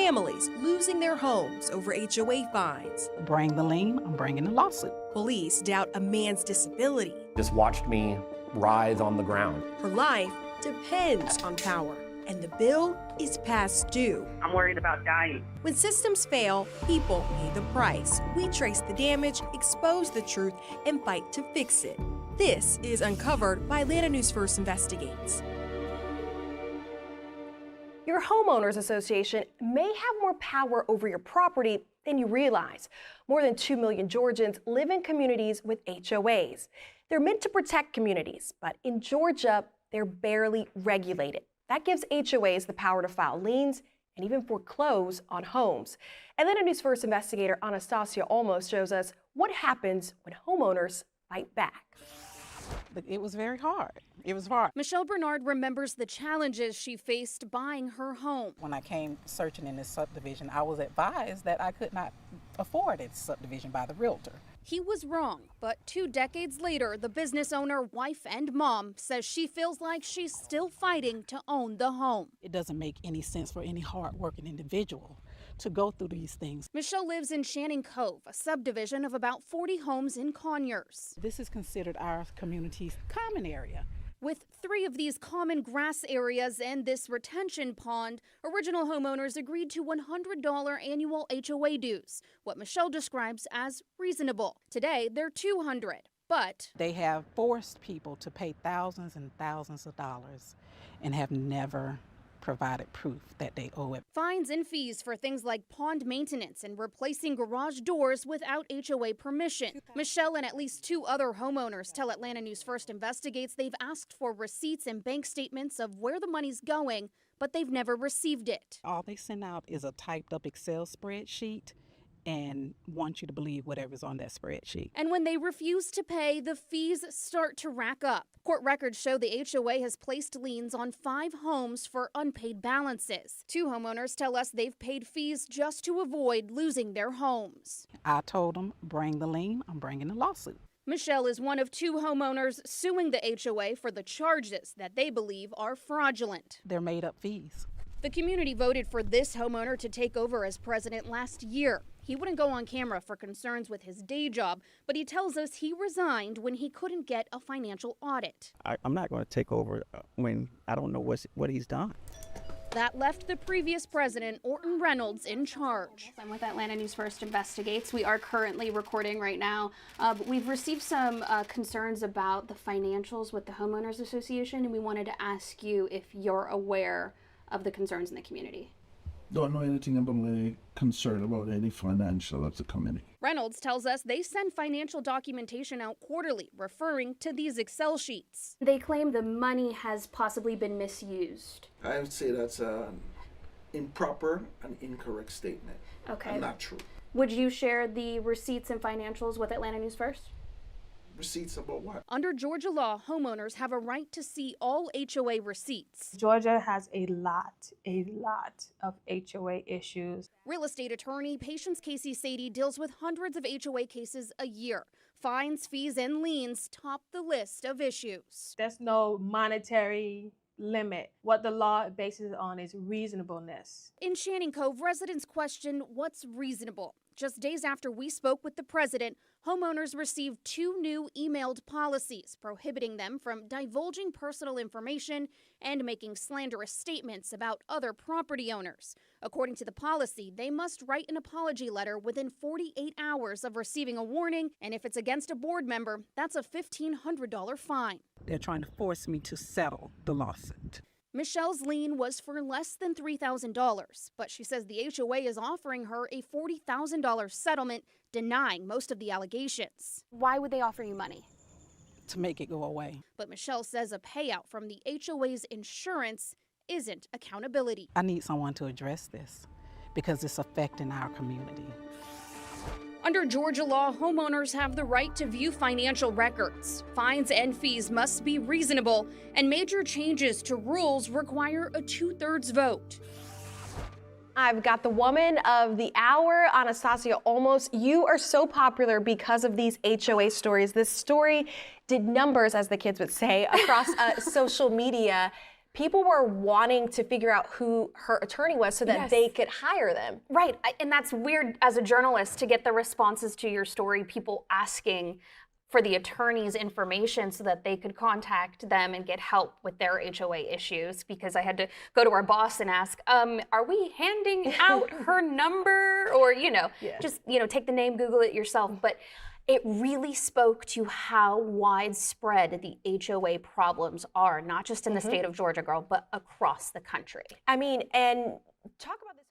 Families losing their homes over HOA fines. Bring the lien, I'm bringing the lawsuit. Police doubt a man's disability. Just watched me writhe on the ground. Her life depends on power, and the bill is past due. I'm worried about dying. When systems fail, people pay the price. We trace the damage, expose the truth, and fight to fix it. This is Uncovered by Atlanta News First Investigates. Your homeowners association may have more power over your property than you realize. More than 2 million Georgians live in communities with HOAs. They're meant to protect communities, but in Georgia, they're barely regulated. That gives HOAs the power to file liens and even foreclose on homes. Atlanta News First investigator Anastassia Olmos shows us what happens when homeowners fight back. It was very hard. It was hard. Michelle Bernard remembers the challenges she faced buying her home. When I came searching in this subdivision, I was advised that I could not afford its subdivision by the realtor. He was wrong, but 2 decades later, the business owner, wife, and mom says she feels like she's still fighting to own the home. It doesn't make any sense for any hard-working individual to go through these things. Michelle lives in Channing Cove, a subdivision of about 40 homes in Conyers. This is considered our community's common area. With 3 of these common grass areas and this retention pond, original homeowners agreed to $100 annual HOA dues, what Michelle describes as reasonable. Today, they're $200, but they have forced people to pay thousands and thousands of dollars and have never provided proof that they owe it. Fines and fees for things like pond maintenance and replacing garage doors without HOA permission. Michelle and at least 2 other homeowners tell Atlanta News First Investigates they've asked for receipts and bank statements of where the money's going, but they've never received it. All they send out is a typed up Excel spreadsheet and want you to believe whatever's on that spreadsheet. And when they refuse to pay, the fees start to rack up. Court records show the HOA has placed liens on 5 homes for unpaid balances. 2 homeowners tell us they've paid fees just to avoid losing their homes. I told them, bring the lien, I'm bringing the lawsuit. Michelle is one of 2 homeowners suing the HOA for the charges that they believe are fraudulent. They're made up fees. The community voted for this homeowner to take over as president last year. He wouldn't go on camera for concerns with his day job, but he tells us he resigned when he couldn't get a financial audit. I'm not going to take over when I don't know what he's done. That left the previous president, Orton Reynolds, in charge. I'm with Atlanta News First Investigates. We are currently recording right now. We've received some concerns about the financials with the Homeowners Association, and we wanted to ask you if you're aware of the concerns in the community. Don't know anything about any concern about any financial of the community. Reynolds tells us they send financial documentation out quarterly, referring to these Excel sheets. They claim the money has possibly been misused. I would say that's an improper and incorrect statement. Okay. And not true. Would you share the receipts and financials with Atlanta News First? Receipts about what? Under Georgia law, homeowners have a right to see all HOA receipts. Georgia has a lot of HOA issues. Real estate attorney Patience Casey Sadie deals with hundreds of HOA cases a year. Fines, fees, and liens top the list of issues. There's no monetary limit. What the law bases on is reasonableness. In Channing Cove, residents question what's reasonable. Just days after we spoke with the president, homeowners received 2 new emailed policies prohibiting them from divulging personal information and making slanderous statements about other property owners. According to the policy, they must write an apology letter within 48 hours of receiving a warning, and if it's against a board member, that's a $1,500 fine. They're trying to force me to settle the lawsuit. Michelle's lien was for less than $3,000, but she says the HOA is offering her a $40,000 settlement, denying most of the allegations. Why would they offer you money? To make it go away. But Michelle says a payout from the HOA's insurance isn't accountability. I need someone to address this because it's affecting our community. Under Georgia law, homeowners have the right to view financial records. Fines and fees must be reasonable, and major changes to rules require a 2/3 vote. I've got the woman of the hour, Anastassia Olmos. You are so popular because of these HOA stories. This story did numbers, as the kids would say, across social media. People were wanting to figure out who her attorney was so that they could hire them. Right, and that's weird as a journalist to get the responses to your story, people asking for the attorney's information so that they could contact them and get help with their HOA issues, because I had to go to our boss and ask, are we handing out her number? Or, just, take the name, Google it yourself. But it really spoke to how widespread the HOA problems are, not just in the state of Georgia, girl, but across the country. I mean, and talk about this.